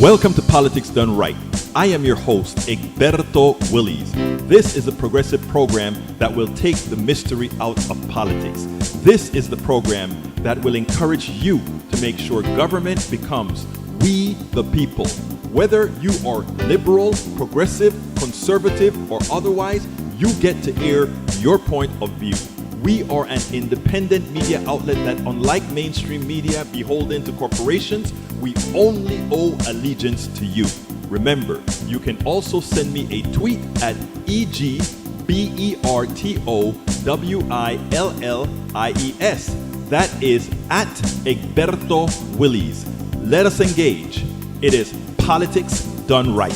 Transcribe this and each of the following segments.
Welcome to Politics Done Right. I am your host, Egberto Willies. This is a progressive program that will take the mystery out of politics. This is the program that will encourage you to make sure government becomes we the people. Whether you are liberal, progressive, conservative, or otherwise, you get to air your point of view. We are an independent media outlet that, unlike mainstream media beholden to corporations, we only owe allegiance to you. Remember, you can also send me a tweet at EGBERTOWILLIES. That is at Egberto Willies. Let us engage. It is Politics Done Right.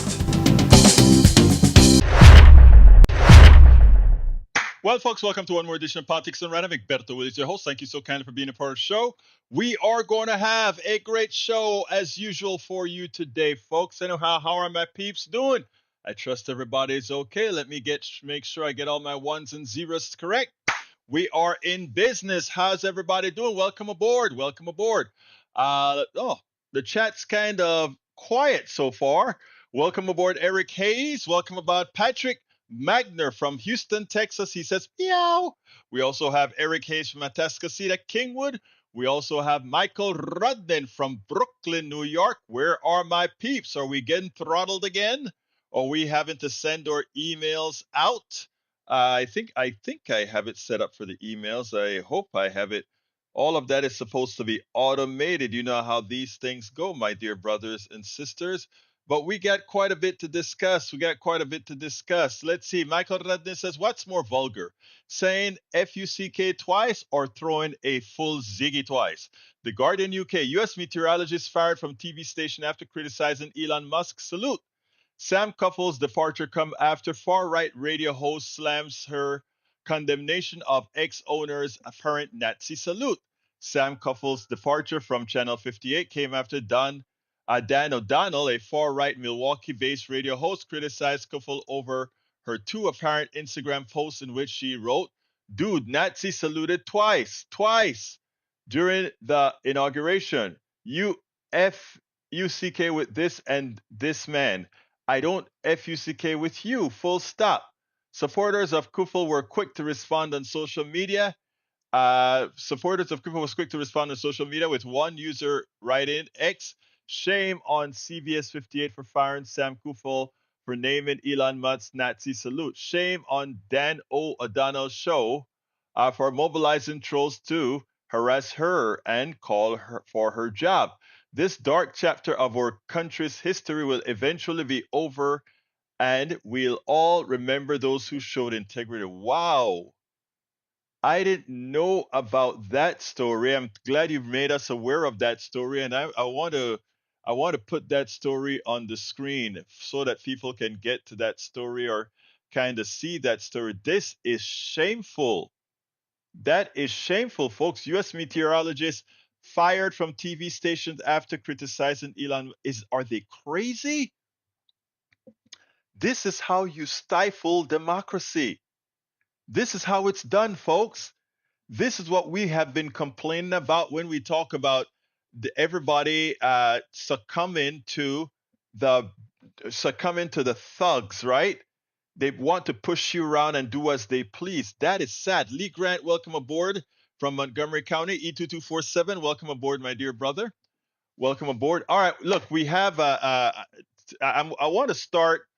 Well, folks, welcome to one more edition of Politics Done Right. I'm Egberto Willies, your host. Thank you so kindly for being a part of the show. We are going to have a great show as usual for you today, folks. Anyhow, how are my peeps doing? I trust everybody's okay. Let me make sure I get all my ones and zeros correct. We are in business. How's everybody doing? Welcome aboard. Welcome aboard. The chat's kind of quiet so far. Welcome aboard, Eric Hayes. Welcome aboard, Patrick Magner from Houston, Texas. He says, meow. We also have Eric Hayes from Atascocita, Kingwood. We also have Michael Rudden from Brooklyn, New York. Where are my peeps? Are we getting throttled again? Are we having to send our emails out? I think I have it set up for the emails. I hope I have it. All of that is supposed to be automated. You know how these things go, my dear brothers and sisters. But we got quite a bit to discuss. Let's see. Michael Radner says, what's more vulgar, saying F-U-C-K twice or throwing a full ziggy twice? The Guardian UK, U.S. meteorologist fired from TV station after criticizing Elon Musk. Salute. Sam Couples' departure come after far-right radio host slams her condemnation of ex-owner's apparent Nazi salute. Sam Couples' departure from Channel 58 came after Dan O'Donnell, a far-right Milwaukee-based radio host, criticized Kuffel over her two apparent Instagram posts in which she wrote, "Dude, Nazi saluted twice, during the inauguration. You F-U-C-K with this and this man. I don't F-U-C-K with you, full stop." Supporters of Kuffel were quick to respond on social media. With one user writing, X, shame on CBS 58 for firing Sam Kuffel for naming Elon Musk's Nazi salute. Shame on Dan O'Donnell's show for mobilizing trolls to harass her and call her for her job. This dark chapter of our country's history will eventually be over, and we'll all remember those who showed integrity. Wow. I didn't know about that story. I'm glad you've made us aware of that story, and I want to put that story on the screen so that people can get to that story or kind of see that story. This is shameful. That is shameful, folks. U.S. meteorologists fired from TV stations after criticizing Elon. Are they crazy? This is how you stifle democracy. This is how it's done, folks. This is what we have been complaining about when we talk about everybody succumbing to the thugs, right? They want to push you around and do as they please. That is sad. Lee Grant, welcome aboard from Montgomery County, E2247. Welcome aboard, my dear brother. Welcome aboard. All right, look, we have. I want to start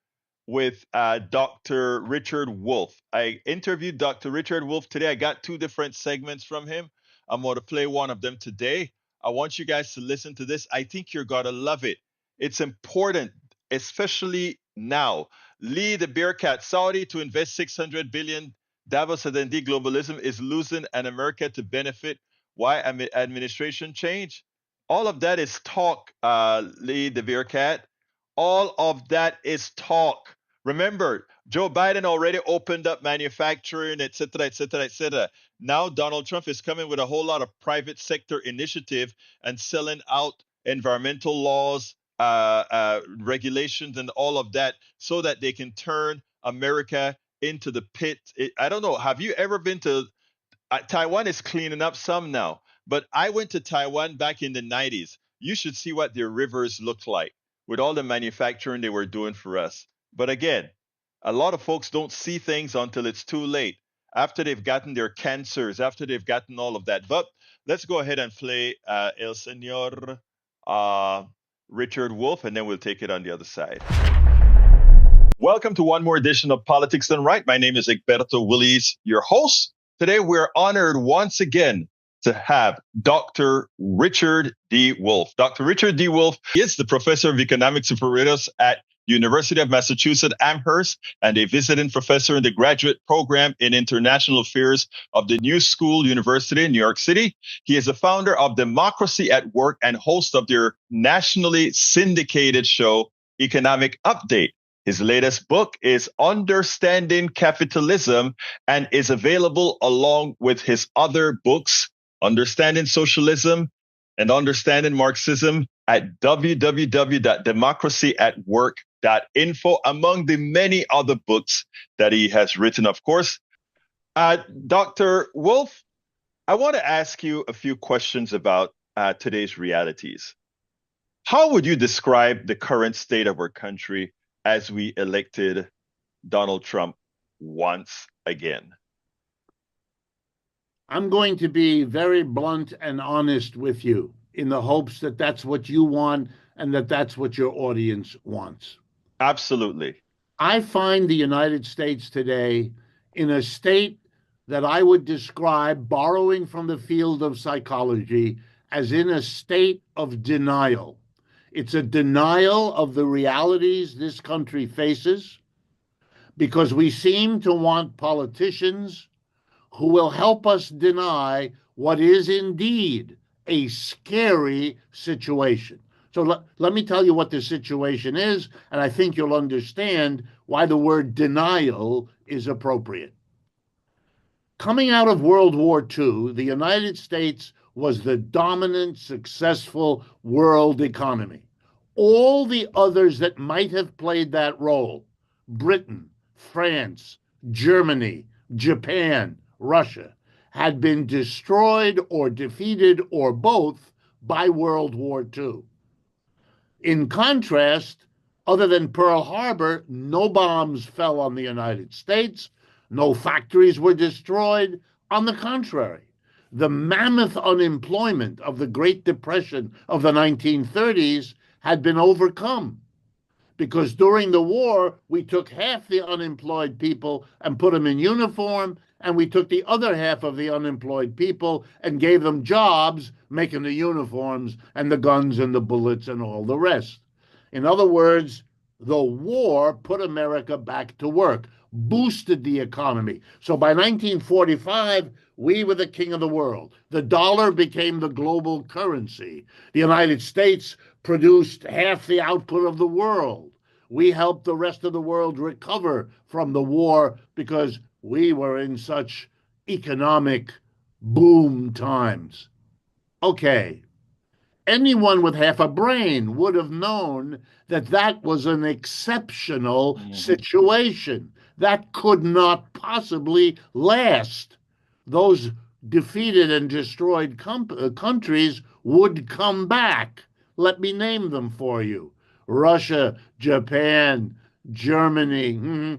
with Dr. Richard Wolff. I interviewed Dr. Richard Wolff today. I got two different segments from him. I'm going to play one of them today. I want you guys to listen to this. I think you're going to love it. It's important, especially now. Lee the Bearcat, Saudi to invest $600 billion. Davos and globalism is losing and America to benefit. Why administration change? All of that is talk, Lee the Bearcat. All of that is talk. Remember, Joe Biden already opened up manufacturing, et cetera, et cetera, et cetera. Now Donald Trump is coming with a whole lot of private sector initiative and selling out environmental laws, regulations, and all of that so that they can turn America into the pit. I don't know. Have you ever been to Taiwan? Is cleaning up some now, but I went to Taiwan back in the 90s. You should see what their rivers look like. with all the manufacturing they were doing for us. But again, a lot of folks don't see things until it's too late, after they've gotten their cancers, after they've gotten all of that. But let's go ahead and play El Señor Richard Wolff, and then we'll take it on the other side. Welcome to one more edition of Politics Done Right. My name is Egberto Willies, your host. Today, we're honored once again to have Dr. Richard D. Wolff. Dr. Richard D. Wolff is the professor of economics emeritus at University of Massachusetts Amherst and a visiting professor in the graduate program in international affairs of the New School University in New York City. He is the founder of Democracy at Work and host of their nationally syndicated show, Economic Update. His latest book is Understanding Capitalism and is available along with his other books, Understanding Socialism and Understanding Marxism, at www.democracyatwork.info, among the many other books that he has written, of course. Dr. Wolff, I want to ask you a few questions about today's realities. How would you describe the current state of our country as we elected Donald Trump once again? I'm going to be very blunt and honest with you in the hopes that that's what you want and that that's what your audience wants. Absolutely. I find the United States today in a state that I would describe, borrowing from the field of psychology, as in a state of denial. It's a denial of the realities this country faces because we seem to want politicians who will help us deny what is indeed a scary situation. So let me tell you what the situation is, and I think you'll understand why the word denial is appropriate. Coming out of World War II, the United States was the dominant, successful world economy. All the others that might have played that role, Britain, France, Germany, Japan, Russia, had been destroyed or defeated or both by World War II. In contrast, other than Pearl Harbor, no bombs fell on the United States, no factories were destroyed. On the contrary, the mammoth unemployment of the Great Depression of the 1930s had been overcome. Because during the war, we took half the unemployed people and put them in uniform, and we took the other half of the unemployed people and gave them jobs making the uniforms and the guns and the bullets and all the rest. In other words, the war put America back to work, boosted the economy. So by 1945, we were the king of the world. The dollar became the global currency. The United States produced half the output of the world. We helped the rest of the world recover from the war because we were in such economic boom times. Okay, anyone with half a brain would have known that that was an exceptional situation. That could not possibly last. Those defeated and destroyed countries would come back. Let me name them for you. Russia, Japan, Germany.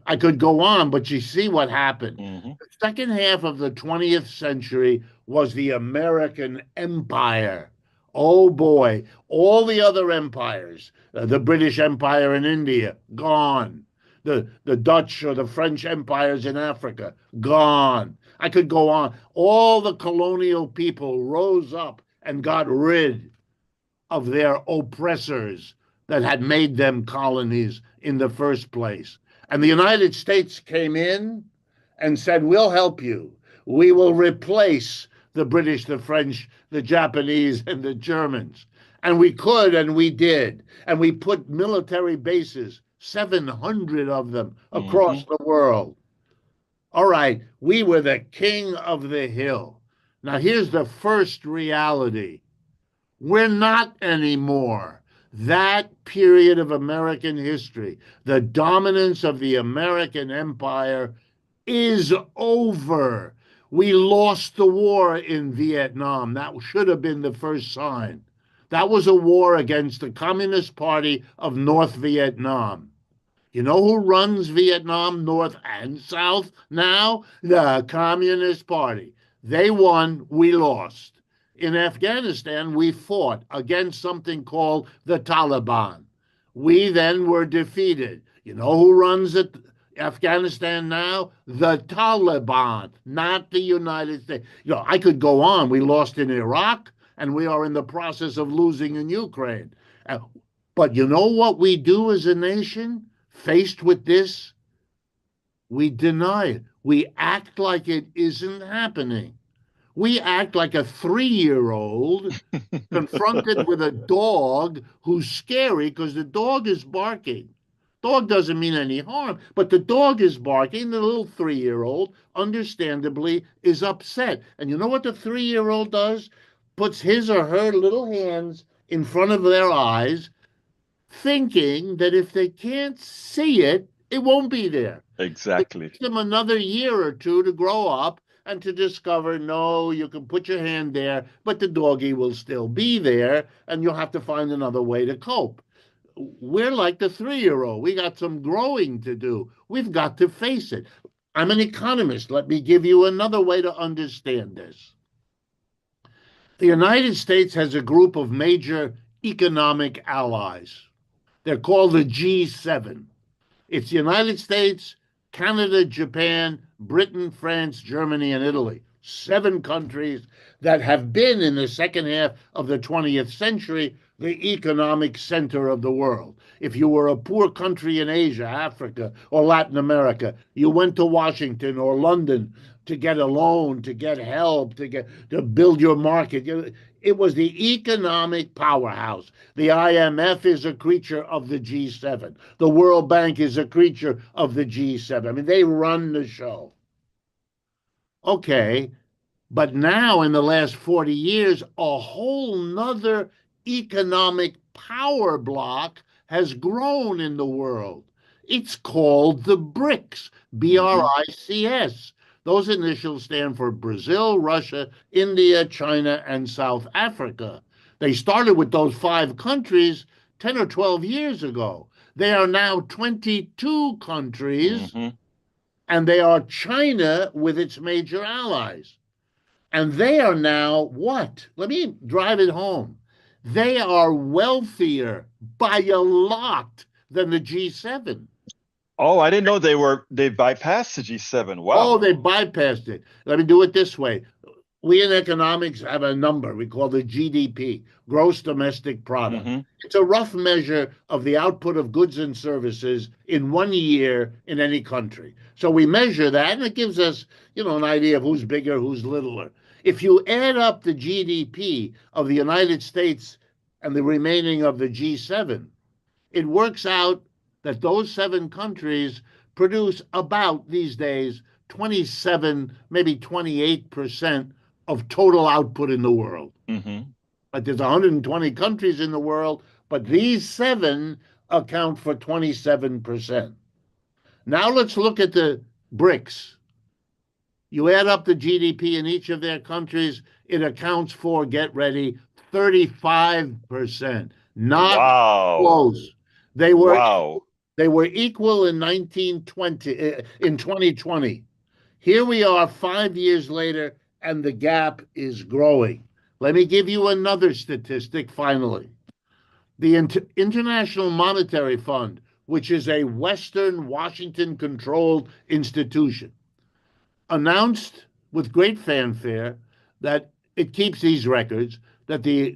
I could go on, but you see what happened. The second half of the 20th century was the American Empire. Oh boy, all the other empires, the British Empire in India, gone. The Dutch or the French empires in Africa, gone. I could go on. All the colonial people rose up and got rid of their oppressors that had made them colonies in the first place. And the United States came in and said, we'll help you. We will replace the British, the French, the Japanese, and the Germans. And we could, and we did. And we put military bases, 700 of them, across the world. All right, we were the king of the hill. Now, here's the first reality. We're not anymore. That period of American history, the dominance of the American empire, is over. We lost the war in Vietnam. That should have been the first sign. That was a war against the Communist Party of North Vietnam. You know who runs Vietnam, North and South now? The Communist Party. They won, we lost. In Afghanistan, we fought against something called the Taliban. We then were defeated. You know who runs Afghanistan now? The Taliban, not the United States. I could go on. We lost in Iraq, and we are in the process of losing in Ukraine. But you know what we do as a nation? Faced with this, we deny it. We act like it isn't happening. We act like a 3-year-old confronted with a dog who's scary because the dog is barking. Dog doesn't mean any harm, but the dog is barking. The little 3-year-old, understandably, is upset. And you know what the 3-year-old does? Puts his or her little hands in front of their eyes, thinking that if they can't see it, it won't be there. Exactly. It takes them another year or two to grow up and to discover, no, you can put your hand there, but the doggy will still be there, and you'll have to find another way to cope. We're like the 3-year-old. We got some growing to do. We've got to face it. I'm an economist. Let me give you another way to understand this. The United States has a group of major economic allies. They're called the G7. It's the United States, Canada, Japan, Britain, France, Germany, and Italy. 7 countries that have been, in the second half of the 20th century, the economic center of the world. If you were a poor country in Asia, Africa, or Latin America, you went to Washington or London to get a loan, to get help, to build your market. It was the economic powerhouse. The IMF is a creature of the G7. The World Bank is a creature of the G7. I mean, they run the show. Okay, but now in the last 40 years, a whole nother economic power block has grown in the world. It's called the BRICS, BRICS. Those initials stand for Brazil, Russia, India, China, and South Africa. They started with those 5 countries 10 or 12 years ago. They are now 22 countries, and they are China with its major allies. And they are now what? Let me drive it home. They are wealthier by a lot than the G7. Oh, I didn't know they bypassed the G7. Wow. Oh, they bypassed it. Let me do it this way. We in economics have a number we call the GDP, gross domestic product. It's a rough measure of the output of goods and services in 1 year in any country. So we measure that, and it gives us, an idea of who's bigger, who's littler. If you add up the GDP of the United States and the remaining of the G7, it works out that those 7 countries produce about, these days, 27, maybe 28% of total output in the world. But there's 120 countries in the world, but these 7 account for 27%. Now let's look at the BRICS. You add up the GDP in each of their countries, it accounts for, get ready, 35%. Not close. They were equal in 2020. Here we are 5 years later, and the gap is growing. Let me give you another statistic finally. The International Monetary Fund, which is a Western Washington-controlled institution, announced with great fanfare that it keeps these records, that the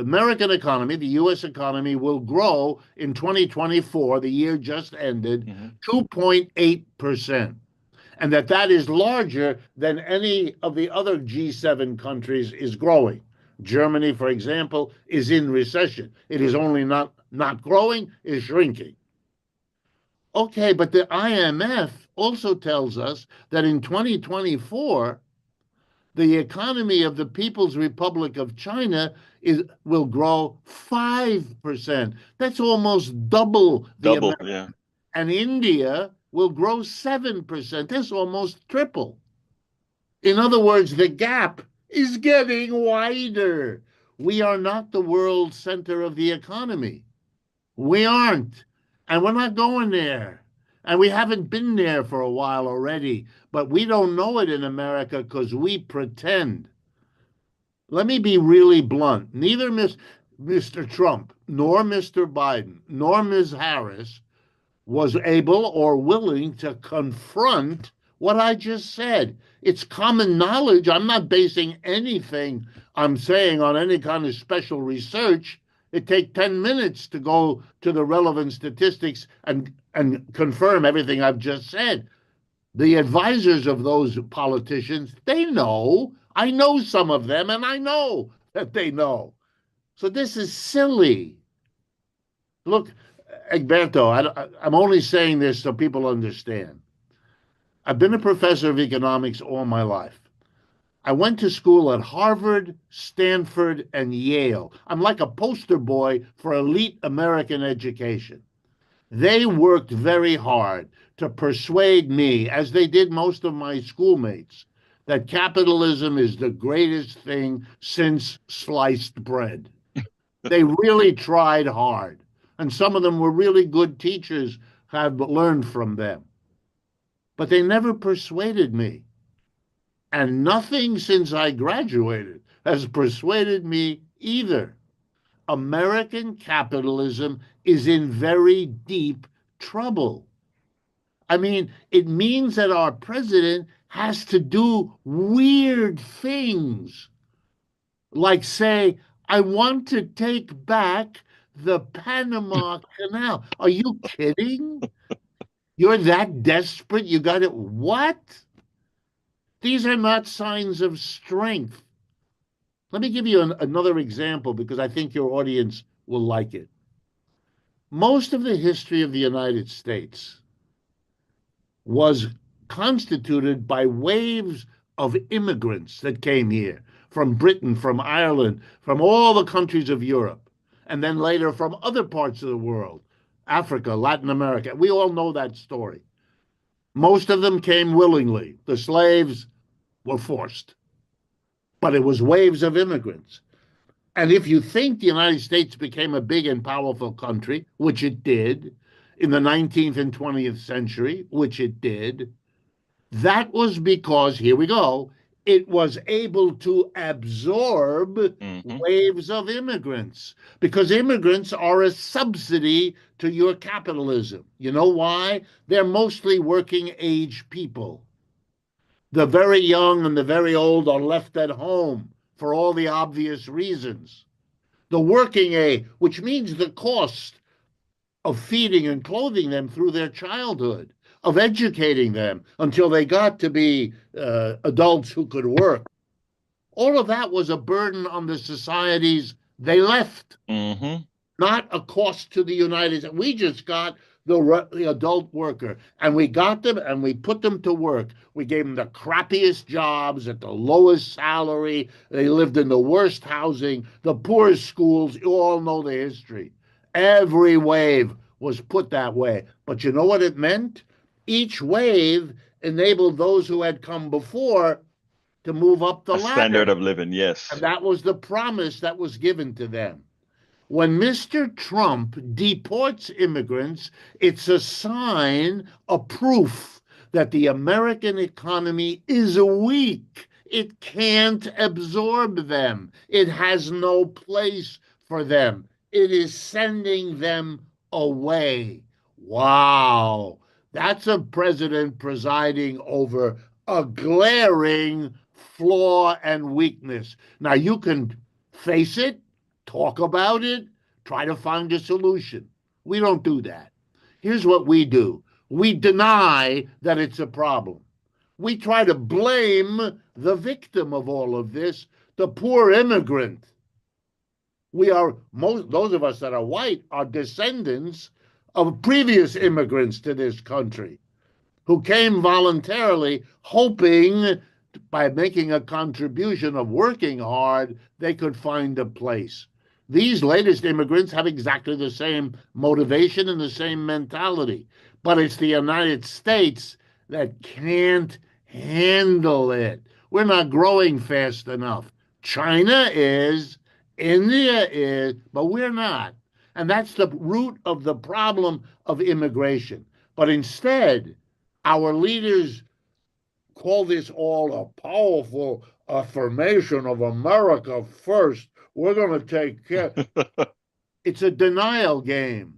American economy, the U.S. economy, will grow in 2024, the year just ended, 2.8%. And that is larger than any of the other G7 countries is growing. Germany, for example, is in recession. It is only not growing, is shrinking. Okay, but the IMF also tells us that in 2024, the economy of the People's Republic of China will grow 5%. That's almost double the amount. Yeah. And India will grow 7%. That's almost triple. In other words, the gap is getting wider. we are not the world center of the economy. We aren't. And we're not going there. And we haven't been there for a while already, but we don't know it in America because we pretend. Let me be really blunt. Neither Mr. Trump, nor Mr. Biden, nor Ms. Harris was able or willing to confront what I just said. It's common knowledge. I'm not basing anything I'm saying on any kind of special research. It takes 10 minutes to go to the relevant statistics and confirm everything I've just said. The advisors of those politicians, they know. I know some of them, and I know that they know. So this is silly. Look, Egberto, I'm only saying this so people understand. I've been a professor of economics all my life. I went to school at Harvard, Stanford, and Yale. I'm like a poster boy for elite American education. They worked very hard to persuade me, as they did most of my schoolmates, that capitalism is the greatest thing since sliced bread. They really tried hard. And some of them were really good teachers, have learned from them. But they never persuaded me. And nothing since I graduated has persuaded me either. American capitalism is in very deep trouble. I mean, it means that our president has to do weird things, like say, I want to take back the Panama Canal. Are you kidding? You're that desperate? You got it? What? These are not signs of strength. Let me give you another example because I think your audience will like it. Most of the history of the United States was constituted by waves of immigrants that came here from Britain, from Ireland, from all the countries of Europe, and then later from other parts of the world, Africa, Latin America. We all know that story. Most of them came willingly. The slaves were forced. But it was waves of immigrants. And if you think the United States became a big and powerful country, which it did, in the 19th and 20th century, which it did, that was because, here we go, it was able to absorb waves of immigrants because immigrants are a subsidy to your capitalism. You know why? They're mostly working age people. The very young and the very old are left at home for all the obvious reasons. The working age, which means the cost of feeding and clothing them through their childhood, of educating them until they got to be adults who could work. All of that was a burden on the societies they left, not a cost to the United States. We just got the adult worker, and we got them and we put them to work. We gave them the crappiest jobs at the lowest salary. They lived in the worst housing, the poorest schools. You all know the history. Every wave was put that way. But you know what it meant? Each wave enabled those who had come before to move up the ladder. Standard of living, yes. And that was the promise that was given to them. When Mr. Trump deports immigrants, it's a sign, a proof that the American economy is weak. It can't absorb them. It has no place for them. It is sending them away. Wow. That's a president presiding over a glaring flaw and weakness. Now, you can face it, talk about it, try to find a solution. We don't do that. Here's what we do. We deny that it's a problem. We try to blame the victim of all of this, the poor immigrant. Those of us that are white are descendants of previous immigrants to this country who came voluntarily, hoping by making a contribution of working hard, they could find a place. These latest immigrants have exactly the same motivation and the same mentality, but it's the United States that can't handle it. We're not growing fast enough. China is, India is, but we're not. And that's the root of the problem of immigration. But instead, our leaders call this all a powerful affirmation of America first. We're going to take care. It's a denial game.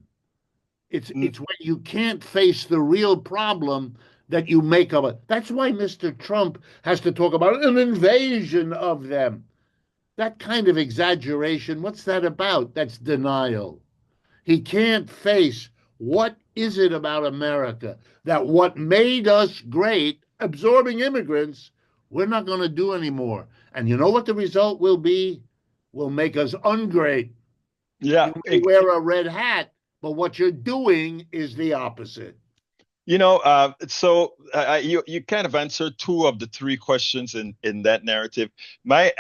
It's when you can't face the real problem that you make of it. That's why Mr. Trump has to talk about an invasion of them. That kind of exaggeration, what's that about? That's denial. He can't face what is it about America that what made us great, absorbing immigrants, we're not going to do anymore. And you know what the result will be? Will make us ungreat. Yeah, You may wear a red hat, but what you're doing is the opposite. you kind of answered two of the three questions in that narrative. My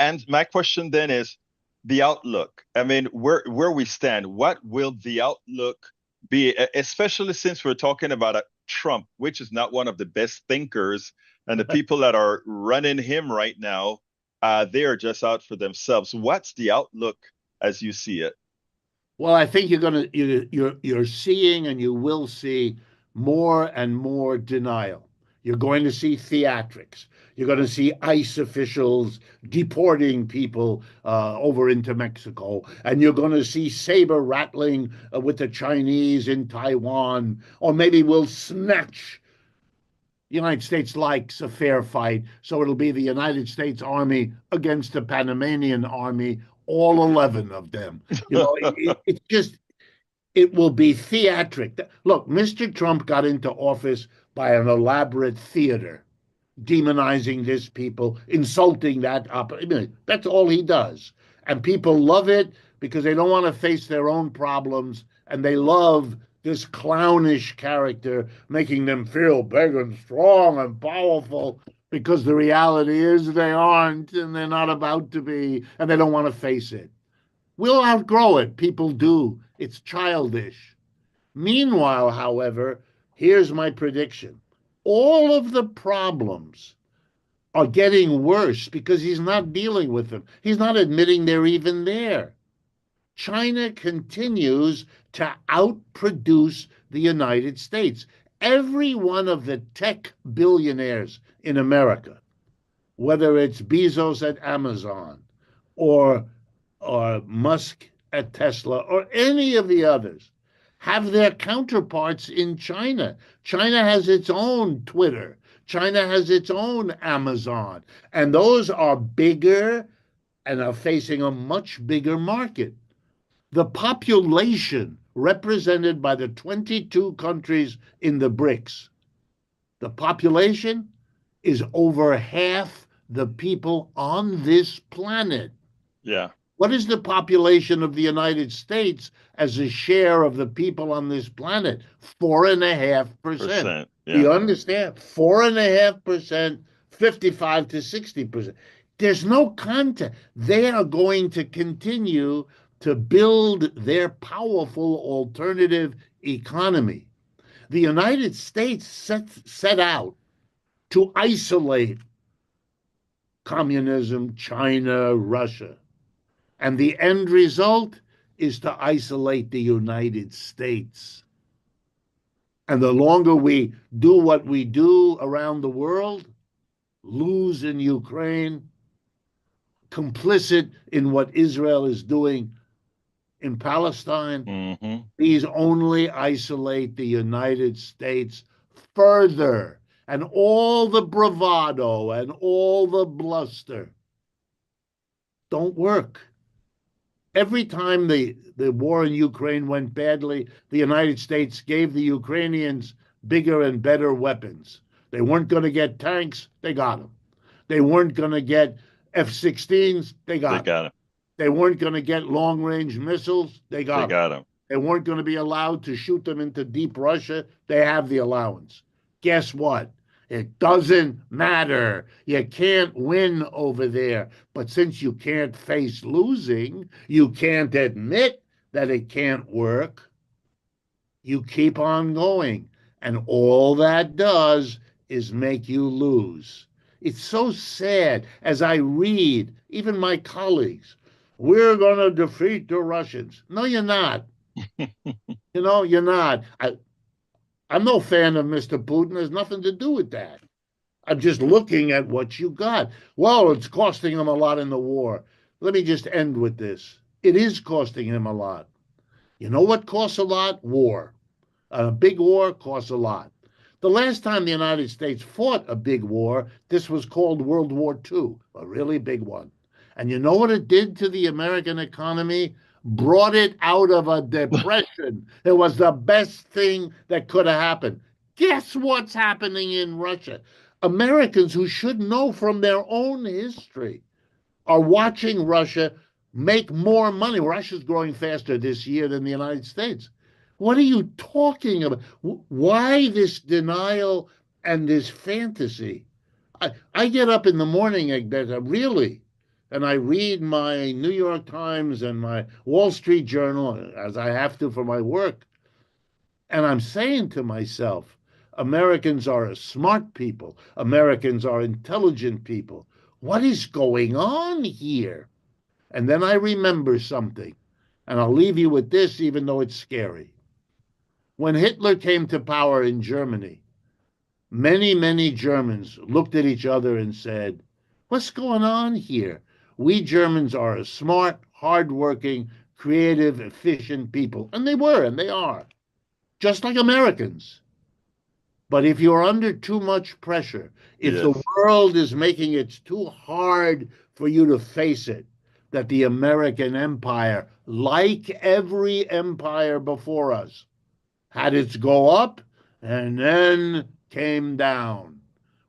question then is the outlook. I mean, where we stand. What will the outlook be? Especially since we're talking about a Trump, which is not one of the best thinkers, and the people that are running him right now, they are just out for themselves. What's the outlook as you see it? Well, I think you're seeing and you will see more and more denial. You're going to see theatrics. You're going to see ICE officials deporting people over into Mexico, and you're going to see saber rattling with the Chinese in Taiwan, or maybe we'll snatch. The United States likes a fair fight, so it'll be the United States Army against the Panamanian Army, all 11 of them. It's just, it will be theatric. Look, Mr. Trump got into office by an elaborate theater, demonizing this people, insulting that. I mean, that's all he does. And people love it because they don't want to face their own problems. And they love this clownish character, making them feel big and strong and powerful because the reality is they aren't and they're not about to be and they don't want to face it. We'll outgrow it. People do. It's childish. Meanwhile, however, here's my prediction. All of the problems are getting worse because he's not dealing with them. He's not admitting they're even there. China continues to outproduce the United States. Every one of the tech billionaires in America, whether it's Bezos at Amazon or Musk at Tesla or any of the others, have their counterparts in China. China has its own Twitter. China has its own Amazon. And those are bigger and are facing a much bigger market. The population represented by the 22 countries in the BRICS, the population is over half the people on this planet. Yeah. What is the population of the United States as a share of the people on this planet? 4.5%. Do you Yeah. understand? 4.5%, 55 to 60%. There's no content. They are going to continue to build their powerful alternative economy. The United States set out to isolate communism, China, Russia. And the end result is to isolate the United States. And the longer we do what we do around the world, lose in Ukraine, complicit in what Israel is doing in Palestine, these only isolate the United States further. And all the bravado and all the bluster don't work. Every time the war in Ukraine went badly, the United States gave the Ukrainians bigger and better weapons. They weren't going to get tanks, they got them. They weren't going to get F-16s, they got them. They weren't going to get long-range missiles, they got them. They weren't going to be allowed to shoot them into deep Russia, they have the allowance. Guess what? It doesn't matter. You can't win over there. But since you can't face losing, you can't admit that it can't work. You keep on going. And all that does is make you lose. It's so sad as I read, even my colleagues We're going to defeat the Russians. No, you're not. You're not. I'm no fan of Mr. Putin. There's nothing to do with that. I'm just looking at what you got. Well, it's costing him a lot in the war. Let me just end with this. It is costing him a lot. You know what costs a lot? War. A big war costs a lot. The last time the United States fought a big war, this was called World War II, a really big one. And you know what it did to the American economy? Brought it out of a depression. It was the best thing that could have happened. Guess what's happening in Russia? Americans who should know from their own history are watching Russia make more money. Russia's growing faster this year than the United States. What are you talking about? Why this denial and this fantasy? I get up in the morning, Egbert, really, and I read my New York Times and my Wall Street Journal, as I have to for my work, and I'm saying to myself, Americans are a smart people. Americans are intelligent people. What is going on here? And then I remember something, and I'll leave you with this, even though it's scary. When Hitler came to power in Germany, many Germans looked at each other and said, what's going on here? We Germans are a smart, hardworking, creative, efficient people. And they were, and they are, just like Americans. But if you're under too much pressure, if Yes. the world is making it too hard for you to face it, that the American empire, like every empire before us, had its go up and then came down.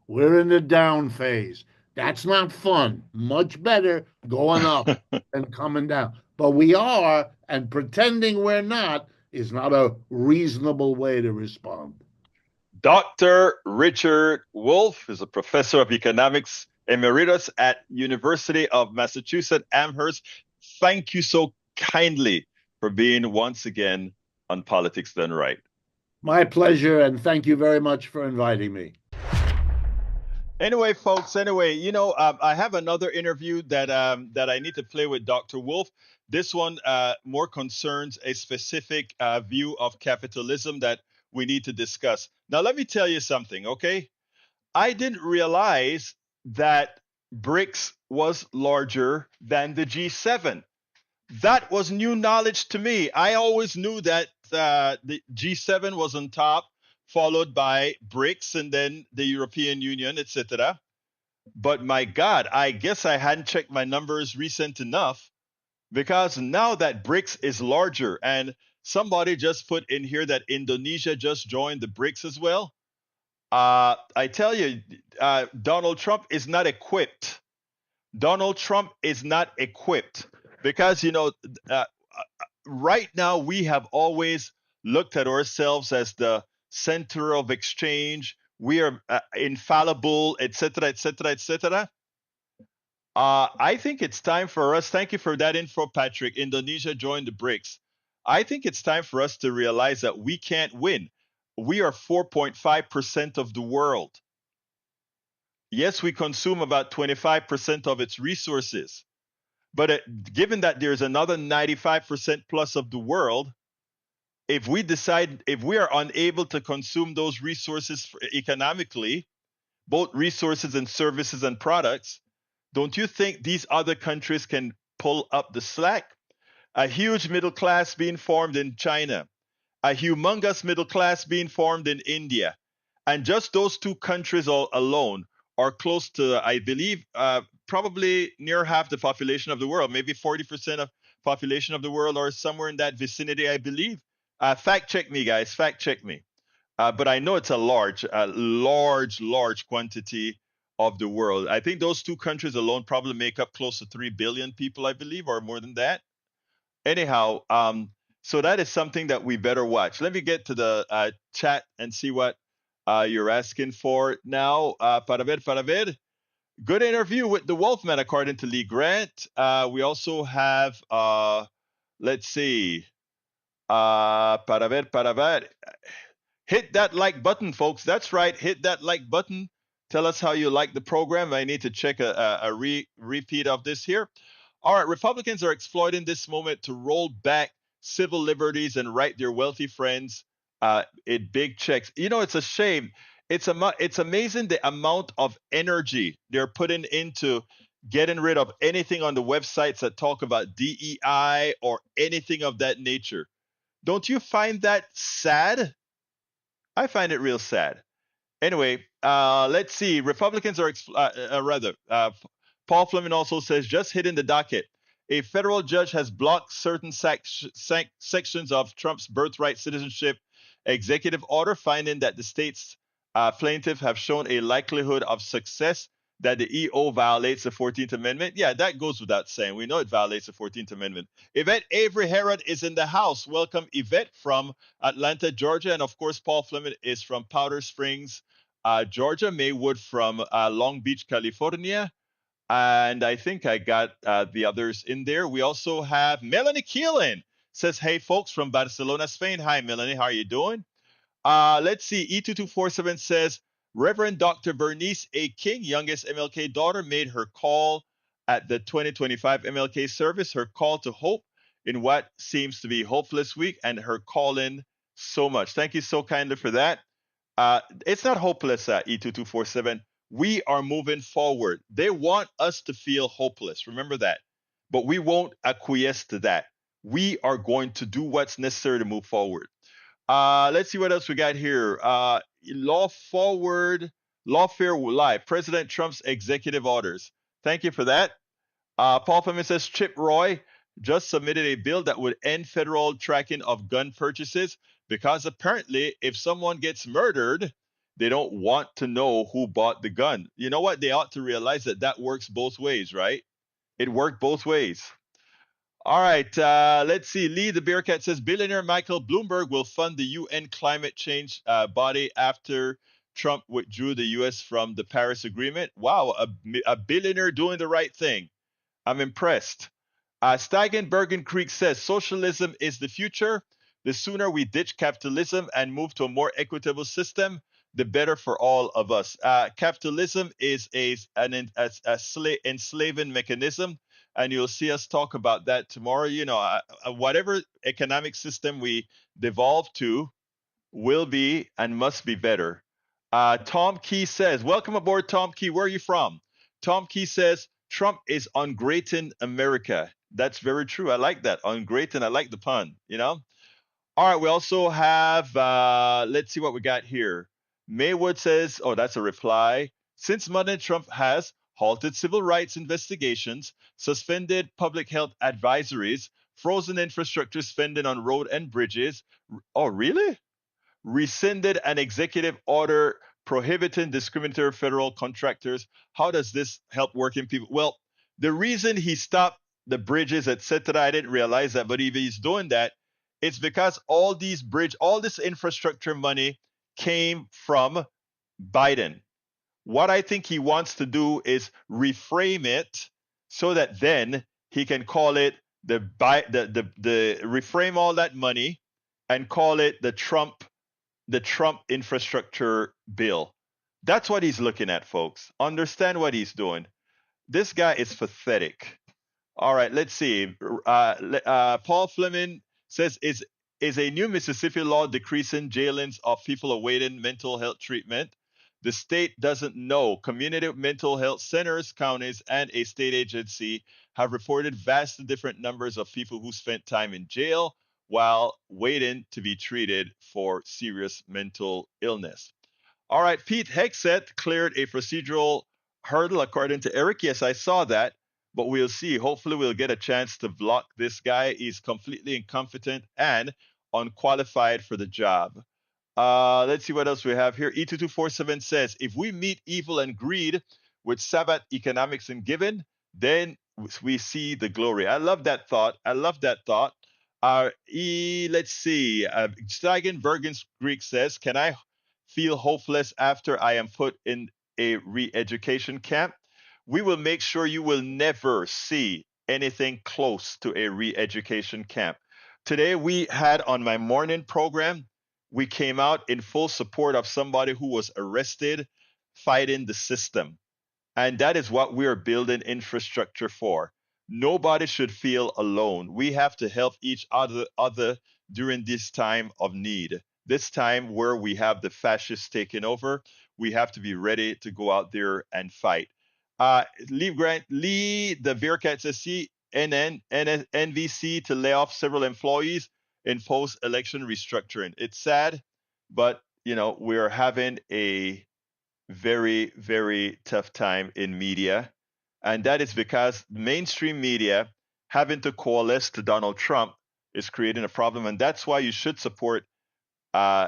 We're in the down phase. That's not fun. Much better going up than coming down. But we are, and pretending we're not is not a reasonable way to respond. Dr. Richard Wolff is a professor of economics emeritus at University of Massachusetts Amherst. Thank you so kindly for being once again on Politics Done Right. My pleasure, and thank you very much for inviting me. Anyway, folks. I have another interview that I need to play with Dr. Wolff. This one more concerns a specific view of capitalism that we need to discuss. Now, let me tell you something, okay? I didn't realize that BRICS was larger than the G7. That was new knowledge to me. I always knew that the G7 was on top, followed by BRICS and then the European Union, etc. But my God, I guess I hadn't checked my numbers recent enough, because now that BRICS is larger, and somebody just put in here that Indonesia just joined the BRICS as well. I tell you, Donald Trump is not equipped. Donald Trump is not equipped because, right now we have always looked at ourselves as the center of exchange. We are infallible, etc., etc., etc. I think it's time for us. Thank you for that info, Patrick. Indonesia joined the BRICS. I think it's time for us to realize that we can't win. We are 4.5% of the world. Yes, we consume about 25% of its resources. But given that there's another 95% plus of the world, if we are unable to consume those resources economically, both resources and services and products, don't you think these other countries can pull up the slack? A huge middle class being formed in China, a humongous middle class being formed in India. And just those two countries alone are close to, I believe, probably near half the population of the world, maybe 40% of population of the world, or somewhere in that vicinity, I believe. Fact check me, guys. Fact check me. But I know it's a large quantity of the world. I think those two countries alone probably make up close to 3 billion people, I believe, or more than that. Anyhow, so that is something that we better watch. Let me get to the chat and see what you're asking for now. Para ver. Good interview with the Wolfman, according to Lee Grant. We also have, let's see, para ver. Hit that like button, folks. That's right. Hit that like button. Tell us how you like the program. I need to check a repeat of this here. All right, Republicans are exploiting this moment to roll back civil liberties and write their wealthy friends in big checks. You know, it's a shame. It's amazing the amount of energy they're putting into getting rid of anything on the websites that talk about DEI or anything of that nature. Don't you find that sad? I find it real sad. Anyway, let's see. Republicans are, Paul Fleming also says, just hitting the docket. A federal judge has blocked certain sections of Trump's birthright citizenship executive order, finding that the state's plaintiffs have shown a likelihood of success that the EO violates the 14th Amendment. Yeah, that goes without saying. We know it violates the 14th Amendment. Yvette Avery Herod is in the house. Welcome, Yvette, from Atlanta, Georgia. And of course, Paul Fleming is from Powder Springs, Georgia. Maywood from Long Beach, California. And I think I got the others in there. We also have Melanie Keelan. Says, hey, folks from Barcelona, Spain. Hi, Melanie. How are you doing? Let's see. E2247 says, Reverend Dr. Bernice A. King, youngest MLK daughter, made her call at the 2025 MLK service, her call to hope in what seems to be hopeless week, and her call in so much. Thank you so kindly for that. It's not hopeless, E2247. We are moving forward. They want us to feel hopeless. Remember that. But we won't acquiesce to that. We are going to do what's necessary to move forward. Let's see what else we got here. Lawfare Live, President Trump's executive orders. Thank you for that. Paul Fleming says Chip Roy just submitted a bill that would end federal tracking of gun purchases because apparently, if someone gets murdered, they don't want to know who bought the gun. You know what? They ought to realize that that works both ways, right? It worked both ways. All right, let's see. Lee the Bearcat says billionaire Michael Bloomberg will fund the UN climate change body after Trump withdrew the U.S. from the Paris Agreement. Wow, a billionaire doing the right thing. I'm impressed. Steigenbergen Creek says socialism is the future. The sooner we ditch capitalism and move to a more equitable system, the better for all of us. Capitalism is an enslaving mechanism, and you'll see us talk about that tomorrow. You know, whatever economic system we devolve to will be and must be better. Tom Key says, welcome aboard, Tom Key. Where are you from? Tom Key says, Trump is ungrateful America. That's very true. I like that. Ungrateful. I like the pun, you know? All right. We also have, let's see what we got here. Maywood says, oh, that's a reply. Since Monday, Trump has halted civil rights investigations, suspended public health advisories, frozen infrastructure spending on road and bridges. Oh, really? Rescinded an executive order prohibiting discriminatory federal contractors. How does this help working people? Well, the reason he stopped the bridges, etc., I didn't realize that, but if he's doing that, it's because all this infrastructure money came from Biden. What I think he wants to do is reframe it so that then he can call it the reframe all that money and call it the Trump infrastructure bill. That's what he's looking at, folks. Understand what he's doing. This guy is pathetic. All right, let's see. Paul Fleming says is a new Mississippi law decreasing jailings of people awaiting mental health treatment. The state doesn't know. Community mental health centers, counties, and a state agency have reported vastly different numbers of people who spent time in jail while waiting to be treated for serious mental illness. All right, Pete Hegseth cleared a procedural hurdle, according to Eric. Yes, I saw that, but we'll see. Hopefully, we'll get a chance to block this guy. He's completely incompetent and unqualified for the job. Let's see what else we have here. E2247 says, if we meet evil and greed with Sabbath economics and giving, then we see the glory. I love that thought. I love that thought. Let's see. Steigenbergen's Greek says, can I feel hopeless after I am put in a re-education camp? We will make sure you will never see anything close to a re-education camp. Today we had on my morning program, we came out in full support of somebody who was arrested fighting the system. And that is what we're building infrastructure for. nobody should feel alone. We have to help each other during this time of need. This time where we have the fascists taking over, we have to be ready to go out there and fight. Lee, the Bearcat says, NVC to lay off several employees in post-election restructuring. It's sad, but we're having a very, very tough time in media. And that is because mainstream media having to coalesce to Donald Trump is creating a problem. And that's why you should support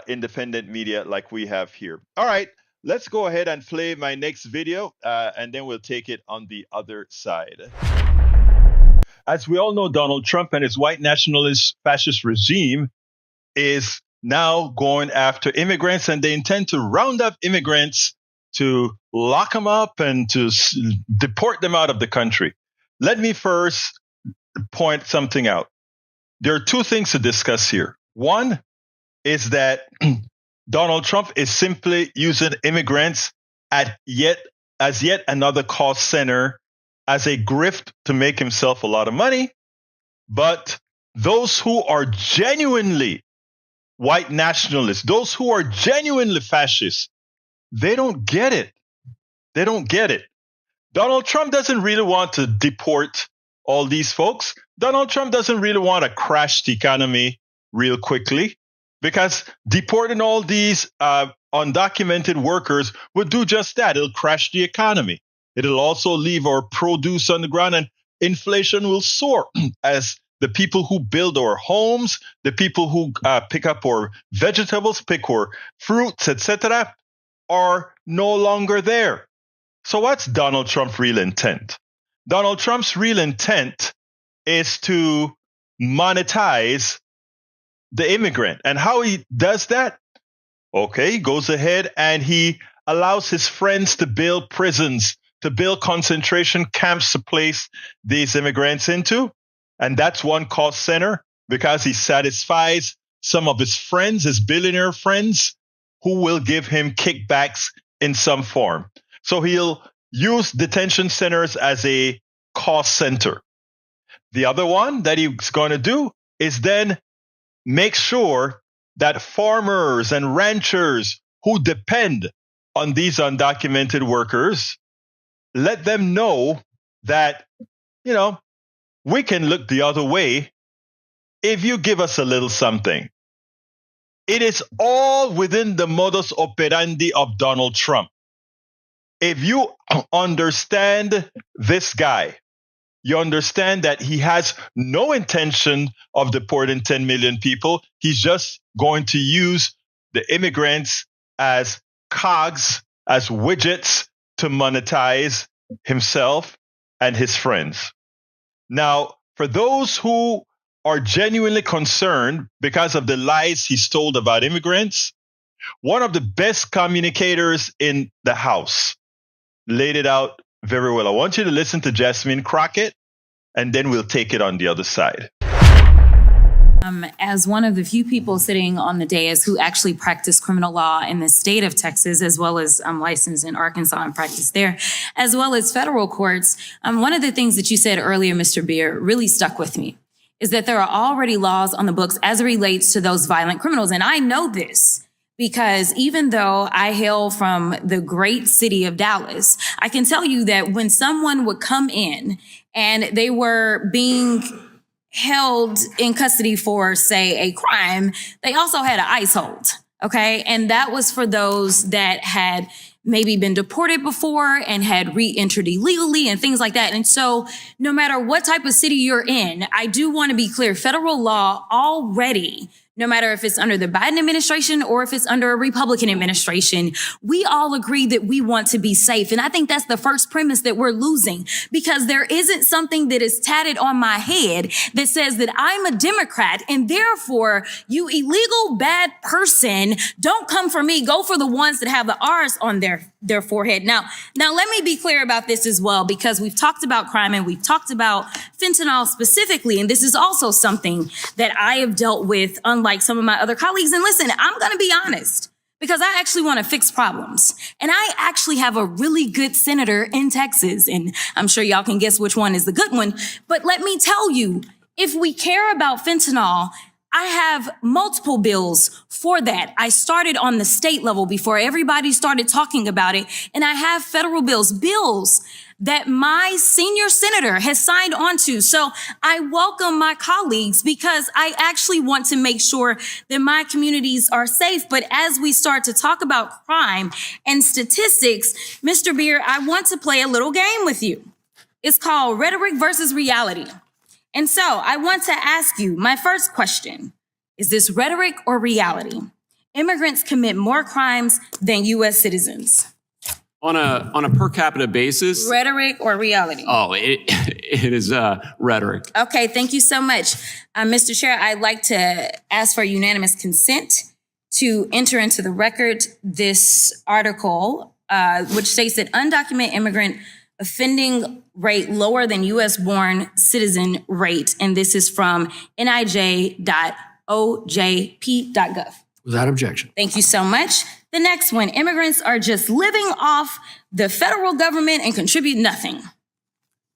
independent media like we have here. All right, let's go ahead and play my next video, and then we'll take it on the other side. As we all know, Donald Trump and his white nationalist fascist regime is now going after immigrants, and they intend to round up immigrants to lock them up and to deport them out of the country. Let me first point something out. There are two things to discuss here. One is that Donald Trump is simply using immigrants as yet another cost center, as a grift to make himself a lot of money. But those who are genuinely white nationalists, those who are genuinely fascists, they don't get it. They don't get it. Donald Trump doesn't really want to deport all these folks. Donald Trump doesn't really want to crash the economy real quickly, because deporting all these undocumented workers would do just that. It'll crash the economy. It'll also leave our produce on the ground, and inflation will soar as the people who build our homes, the people who pick up our vegetables, pick our fruits, etc., are no longer there. So what's Donald Trump's real intent? Donald Trump's real intent is to monetize the immigrant. And how he does that? Okay, he goes ahead and he allows his friends to build prisons, to build concentration camps to place these immigrants into. And that's one cost center, because he satisfies some of his friends, his billionaire friends, who will give him kickbacks in some form. So he'll use detention centers as a cost center. The other one that he's going to do is then make sure that farmers and ranchers who depend on these undocumented workers, let them know that, we can look the other way if you give us a little something. It is all within the modus operandi of Donald Trump. If you understand this guy, you understand that he has no intention of deporting 10 million people. He's just going to use the immigrants as cogs, as widgets to monetize himself and his friends. Now, for those who are genuinely concerned because of the lies he's told about immigrants, one of the best communicators in the House laid it out very well. I want you to listen to Jasmine Crockett, and then we'll take it on the other side. As one of the few people sitting on the dais who actually practice criminal law in the state of Texas, as well as licensed in Arkansas and practice there, as well as federal courts, one of the things that you said earlier, Mr. Beer, really stuck with me, is that there are already laws on the books as it relates to those violent criminals. And I know this because even though I hail from the great city of Dallas, I can tell you that when someone would come in and they were being held in custody for, say, a crime, they also had an ICE hold, okay? And that was for those that had maybe been deported before and had re-entered illegally and things like that. And so no matter what type of city you're in, I do want to be clear, federal law already, no matter if it's under the Biden administration or if it's under a Republican administration, we all agree that we want to be safe. And I think that's the first premise that we're losing, because there isn't something that is tatted on my head that says that I'm a Democrat and therefore you illegal bad person, don't come for me, go for the ones that have the R's on their forehead. Now let me be clear about this as well, because we've talked about crime and we've talked about fentanyl specifically. And this is also something that I have dealt with, unlike some of my other colleagues. And listen, I'm going to be honest, because I actually want to fix problems. And I actually have a really good senator in Texas, and I'm sure y'all can guess which one is the good one. But let me tell you, if we care about fentanyl, I have multiple bills for that. I started on the state level before everybody started talking about it. And I have federal bills that my senior senator has signed on to. So I welcome my colleagues because I actually want to make sure that my communities are safe. But as we start to talk about crime and statistics, Mr. Beer, I want to play a little game with you. It's called rhetoric versus reality. And so I want to ask you, my first question, is this rhetoric or reality? Immigrants commit more crimes than U.S. citizens. On a per capita basis? Rhetoric or reality? Oh, it is rhetoric. Okay, thank you so much. Mr. Chair, I'd like to ask for unanimous consent to enter into the record this article, which states that undocumented immigrant offending rate lower than U.S.-born citizen rate. And this is from nij.ojp.gov. Without objection. Thank you so much. The next one, immigrants are just living off the federal government and contribute nothing.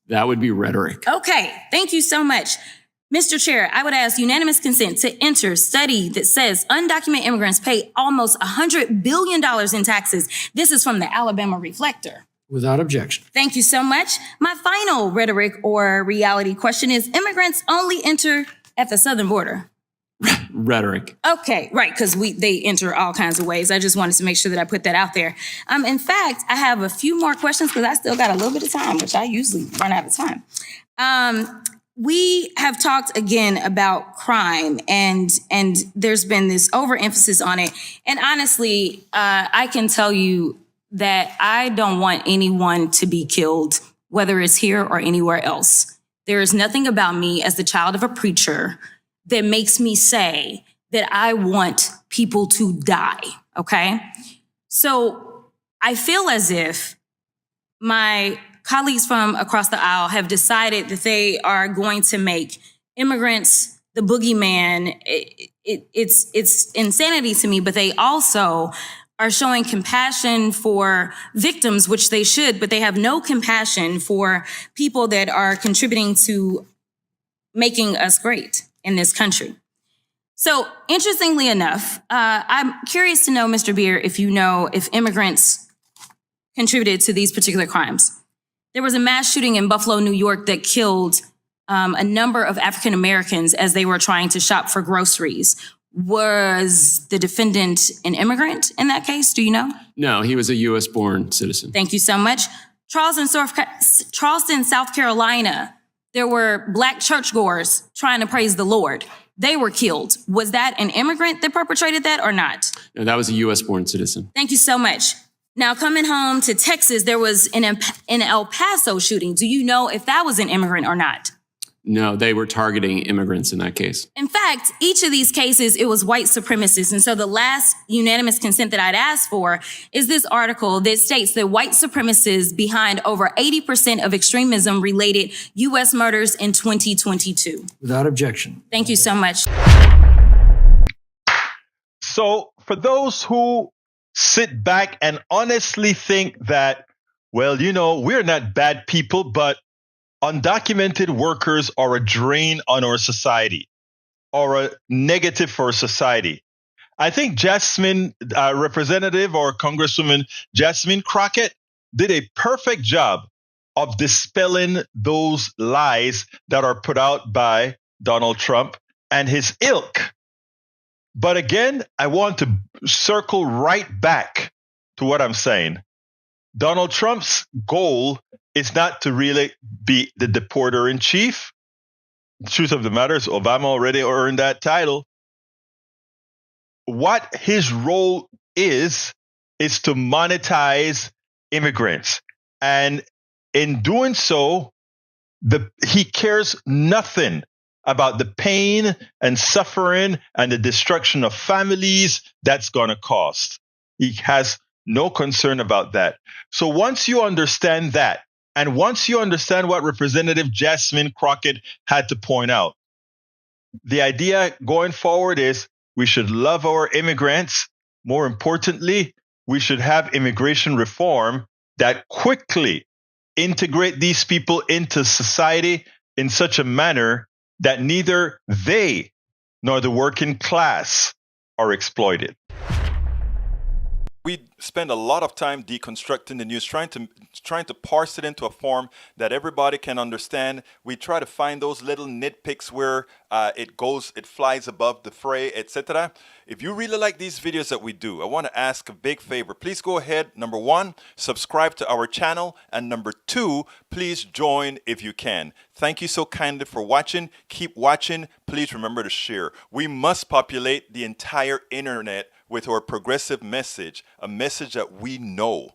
That would be rhetoric. Okay, thank you so much. Mr. Chair, I would ask unanimous consent to enter study that says undocumented immigrants pay almost $100 billion in taxes. This is from the Alabama Reflector. Without objection. Thank you so much. My final rhetoric or reality question is immigrants only enter at the southern border. Rhetoric. Okay, right, because they enter all kinds of ways. I just wanted to make sure that I put that out there. In fact, I have a few more questions because I still got a little bit of time, which I usually run out of time. We have talked again about crime, and there's been this overemphasis on it. And honestly, I can tell you that I don't want anyone to be killed, whether it's here or anywhere else. There is nothing about me as the child of a preacher that makes me say that I want people to die, okay? So I feel as if my colleagues from across the aisle have decided that they are going to make immigrants the boogeyman. It's insanity to me, but they also are showing compassion for victims, which they should, but they have no compassion for people that are contributing to making us great in this country. So interestingly enough, I'm curious to know, Mr. Beer, if you know if immigrants contributed to these particular crimes. There was a mass shooting in Buffalo, New York that killed a number of African Americans as they were trying to shop for groceries. Was the defendant an immigrant in that case? Do you know? No, he was a U.S.-born citizen. Thank you so much. Charleston, South Carolina, there were Black churchgoers trying to praise the Lord. They were killed. Was that an immigrant that perpetrated that or not? No, that was a U.S.-born citizen. Thank you so much. Now, coming home to Texas, there was an El Paso shooting. Do you know if that was an immigrant or not? No, they were targeting immigrants in that case. In fact, each of these cases, it was white supremacists. And so the last unanimous consent that I'd ask for is this article that states that white supremacists behind over 80% of extremism-related U.S. murders in 2022. Without objection. Thank you so much. So for those who sit back and honestly think that, well, you know, we're not bad people, but undocumented workers are a drain on our society or a negative for society. I think Jasmine, Representative or Congresswoman Jasmine Crockett did a perfect job of dispelling those lies that are put out by Donald Trump and his ilk. But again, I want to circle right back to what I'm saying. Donald Trump's goal is not to really be the deporter in chief. The truth of the matter is Obama already earned that title. What his role is to monetize immigrants. And in doing so, he cares nothing about the pain and suffering and the destruction of families that's going to cost. He has no concern about that. So once you understand that, and once you understand what Representative Jasmine Crockett had to point out, the idea going forward is we should love our immigrants, More importantly, we should have immigration reform that quickly integrate these people into society in such a manner that neither they nor the working class are exploited. We spend a lot of time deconstructing the news, trying to parse it into a form that everybody can understand. We try to find those little nitpicks where it flies above the fray, etc. If you really like these videos that we do, I want to ask a big favor. Please go ahead. Number one, subscribe to our channel, and number two, please join if you can. Thank you so kindly for watching. Keep watching. Please remember to share. We must populate the entire internet with our progressive message, a message that we know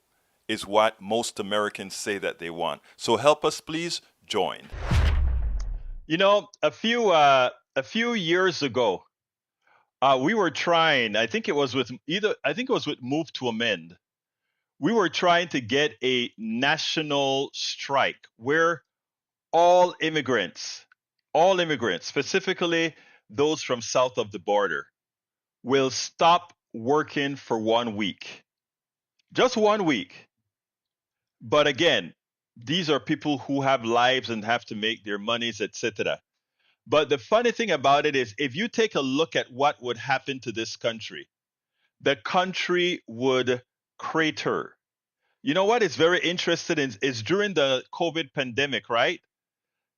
is what most Americans say that they want. So help us, please join. You know, a few years ago, we were trying. I think it was with Move to Amend. We were trying to get a national strike where all immigrants, specifically those from south of the border, will stop working for 1 week. Just 1 week. But again, these are people who have lives and have to make their monies, etc. But the funny thing about it is, if you take a look at what would happen to this country, the country would crater. You know what is very interesting is during the COVID pandemic, right?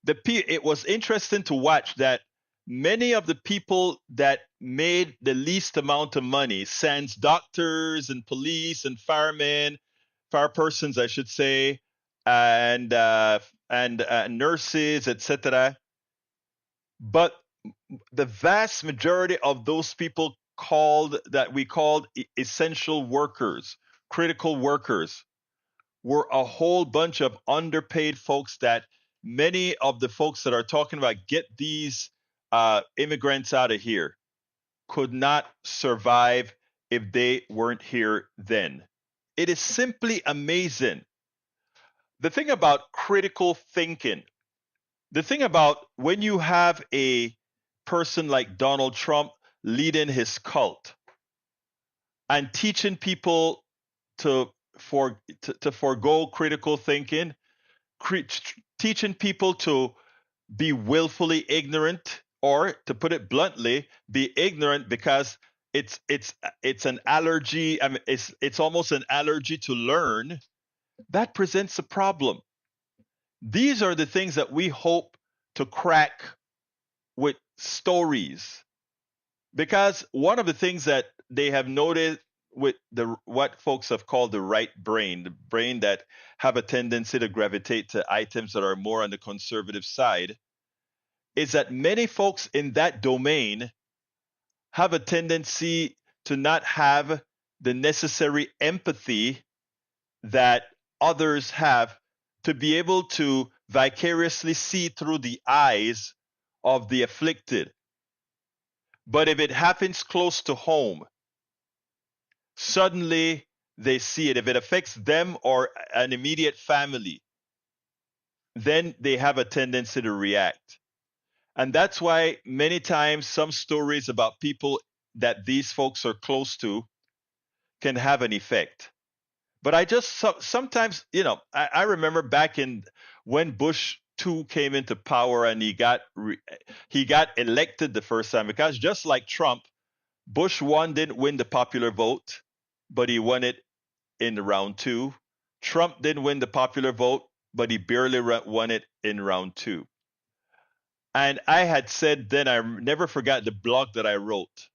It was interesting to watch that many of the people that made the least amount of money, sans doctors and police and firemen, fire persons, I should say, and nurses, etc. But the vast majority of those people we called essential workers, critical workers, were a whole bunch of underpaid folks that many of the folks that are talking about get these immigrants out of here could not survive if they weren't here then. It is simply amazing. The thing about critical thinking, the thing about when you have a person like Donald Trump leading his cult and teaching people to forego critical thinking, teaching people to be willfully ignorant, or to put it bluntly, be ignorant because it's an allergy. I mean, it's almost an allergy to learn. That presents a problem. These are the things that we hope to crack with stories, because one of the things that they have noted with what folks have called the right brain, the brain that have a tendency to gravitate to items that are more on the conservative side, is that many folks in that domain have a tendency to not have the necessary empathy that others have to be able to vicariously see through the eyes of the afflicted. But if it happens close to home, suddenly they see it. If it affects them or an immediate family, then they have a tendency to react. And that's why many times some stories about people that these folks are close to can have an effect. But I just sometimes, I remember back in when Bush II came into power and he got elected the first time, because just like Trump, Bush 1 didn't win the popular vote, but he won it in round 2. Trump didn't win the popular vote, but he barely won it in round 2. And I had said then, I never forgot the blog that I wrote.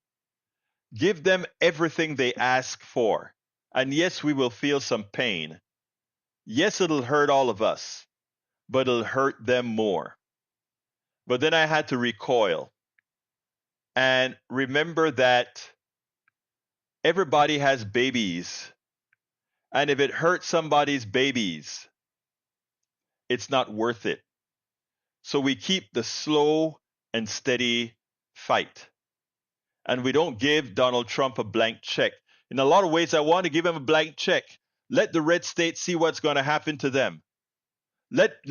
Give them everything they ask for. And yes, we will feel some pain. Yes, it'll hurt all of us, but it'll hurt them more. But then I had to recoil and remember that everybody has babies. And if it hurts somebody's babies, it's not worth it. So we keep the slow and steady fight. And we don't give Donald Trump a blank check. In a lot of ways, I want to give him a blank check. Let the red states see what's going to happen to them. Let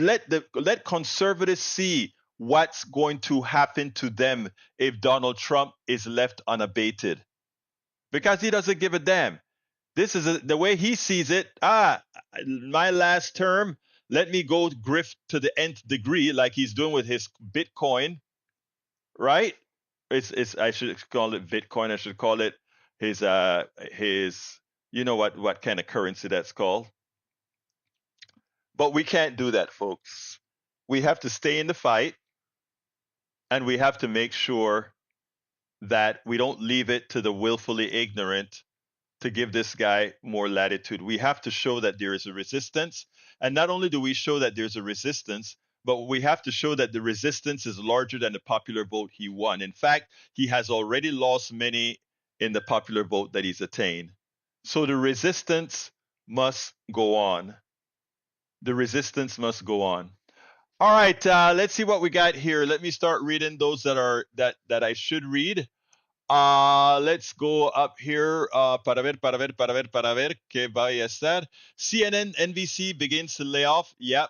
conservatives see what's going to happen to them if Donald Trump is left unabated. because he doesn't give a damn. This is the way he sees it. My last term, let me go grift to the nth degree, like he's doing with his Bitcoin, right? It's I should call it Bitcoin. I should call it his you know what kind of currency that's called. But we can't do that, folks. We have to stay in the fight, and we have to make sure that we don't leave it to the willfully ignorant to give this guy more latitude. We have to show that there is a resistance. And not only do we show that there's a resistance, but we have to show that the resistance is larger than the popular vote he won. In fact, he has already lost many in the popular vote that he's attained. So the resistance must go on. The resistance must go on. All right, let's see what we got here. Let me start reading those that I should read. Let's go up here. Para ver, ¿qué va a estar? CNN, NBC begins to lay off. Yep.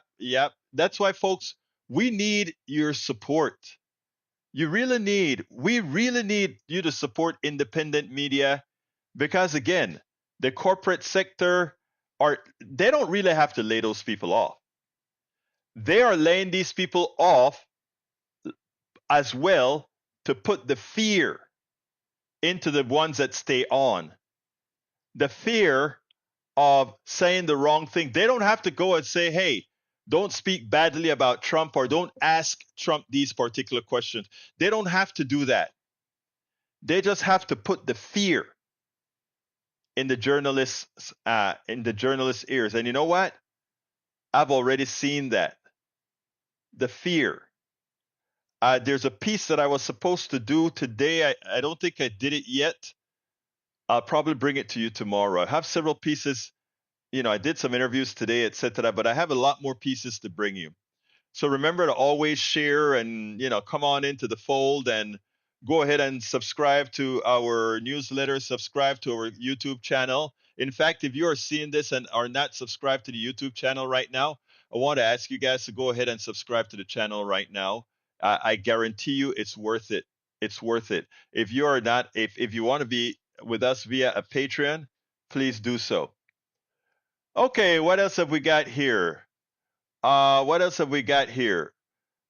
That's why, folks, we need your support. We really need you to support independent media because, again, the corporate sector they don't really have to lay those people off. They are laying these people off as well to put the fear into the ones that stay on. The fear of saying the wrong thing. They don't have to go and say, hey, don't speak badly about Trump or don't ask Trump these particular questions. They don't have to do that. They just have to put the fear in the journalists' ears. And you know what? I've already seen that. The fear. There's a piece that I was supposed to do today. I don't think I did it yet. I'll probably bring it to you tomorrow. I have several pieces. I did some interviews today, etc., but I have a lot more pieces to bring you. So remember to always share and, come on into the fold and go ahead and subscribe to our newsletter, subscribe to our YouTube channel. In fact, if you are seeing this and are not subscribed to the YouTube channel right now, I want to ask you guys to go ahead and subscribe to the channel right now. I guarantee you it's worth it. It's worth it. If you are not, if you want to be with us via a Patreon, please do so. Okay, what else have we got here?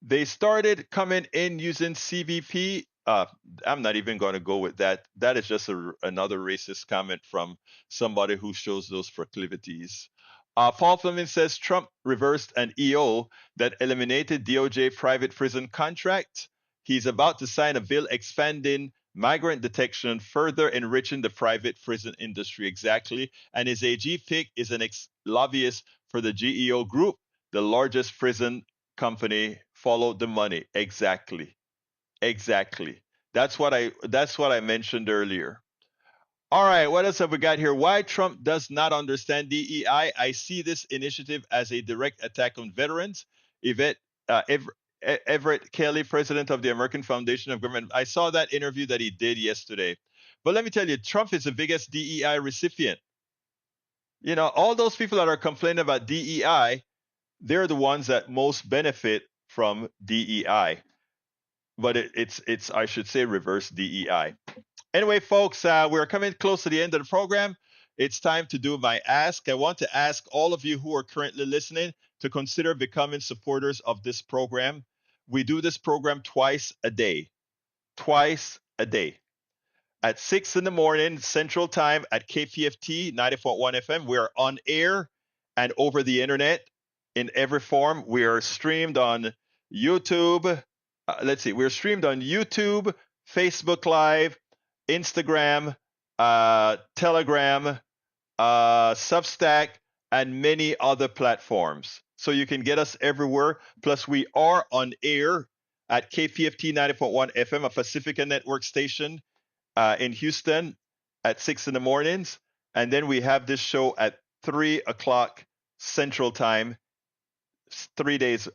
They started coming in using CBP. I'm not even going to go with that. That is just another racist comment from somebody who shows those proclivities. Paul Fleming says Trump reversed an EO that eliminated DOJ private prison contract. He's about to sign a bill expanding migrant detection, further enriching the private prison industry. Exactly. And his AG pick is an ex-lobbyist for the GEO Group, the largest prison company. Follow the money. Exactly. That's what I mentioned earlier. All right, what else have we got here? Why Trump does not understand DEI. I see this initiative as a direct attack on veterans. Everett Kelly, president of the American Foundation of Government. I saw that interview that he did yesterday. But let me tell you, Trump is the biggest DEI recipient. All those people that are complaining about DEI, they're the ones that most benefit from DEI. But it's I should say reverse DEI. Anyway, folks, we're coming close to the end of the program. It's time to do my ask. I want to ask all of you who are currently listening to consider becoming supporters of this program. We do this program twice a day. At 6 in the morning, Central Time at KPFT 90.1 FM. We are on air and over the internet in every form. We are streamed on YouTube. We're streamed on YouTube, Facebook Live, Instagram, Telegram, Substack, and many other platforms. So you can get us everywhere. Plus, we are on air at KPFT 90.1 FM, a Pacifica Network station in Houston at 6 in the mornings. And then we have this show at 3 o'clock Central Time, 5 days a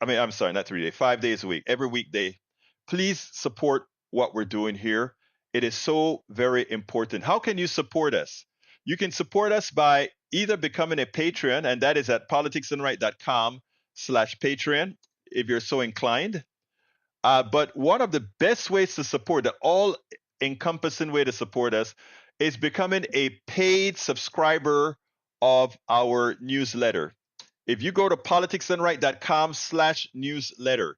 week, every weekday. Please support what we're doing here. It is so very important. How can you support us? You can support us by either becoming a Patreon, and that is at politicsandright.com/Patreon, if you're so inclined. But one of the best ways to support, the all-encompassing way to support us, is becoming a paid subscriber of our newsletter. If you go to politicsdoneright.com/newsletter,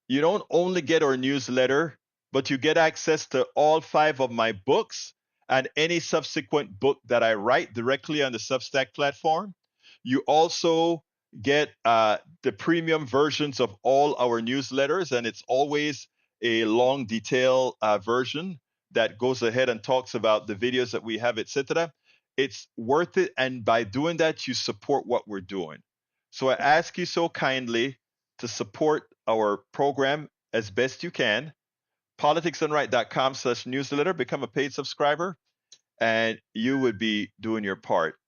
you don't only get our newsletter, but you get access to all 5 of my books and any subsequent book that I write directly on the Substack platform. You also get the premium versions of all our newsletters, and it's always a long, detailed version that goes ahead and talks about the videos that we have, etc. It's worth it, and by doing that, you support what we're doing. So I ask you so kindly to support our program as best you can. politicsdoneright.com/newsletter, become a paid subscriber, and you would be doing your part.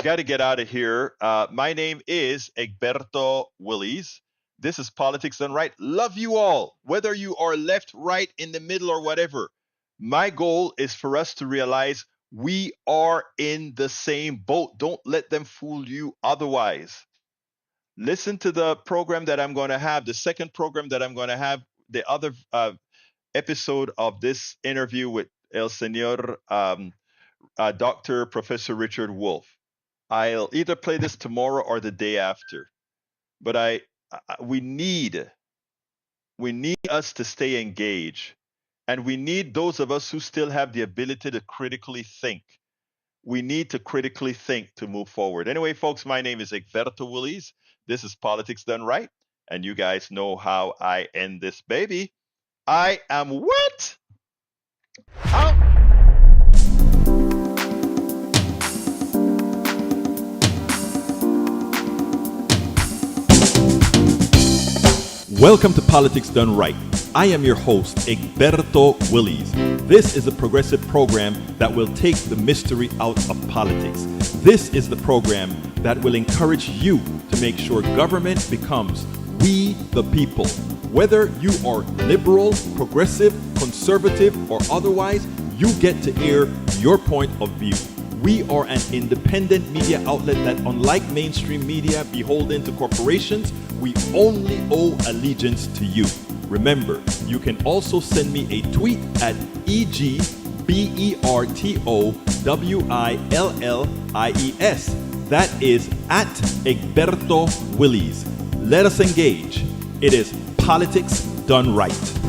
Got to get out of here. My name is Egberto Willies. This is Politics Done Right. Love you all, whether you are left, right, in the middle, or whatever. My goal is for us to realize we are in the same boat. Don't let them fool you otherwise. Listen to the program that I'm going to have, the second program that I'm going to have, the other episode of this interview with El Señor Dr. Professor Richard Wolff. I'll either play this tomorrow or the day after. But we need us to stay engaged. And we need those of us who still have the ability to critically think. We need to critically think to move forward. Anyway, folks, my name is Egberto Willies. This is Politics Done Right. And you guys know how I end this baby. I am what? Out. Welcome to Politics Done Right. I am your host, Egberto Willies. This is a progressive program that will take the mystery out of politics. This is the program that will encourage you to make sure government becomes we the people. Whether you are liberal, progressive, conservative, or otherwise, you get to air your point of view. We are an independent media outlet that, unlike mainstream media beholden to corporations, we only owe allegiance to you. Remember, you can also send me a tweet at EGBERTOWILLIES. That is at Egberto Willies. Let us engage. It is Politics Done Right.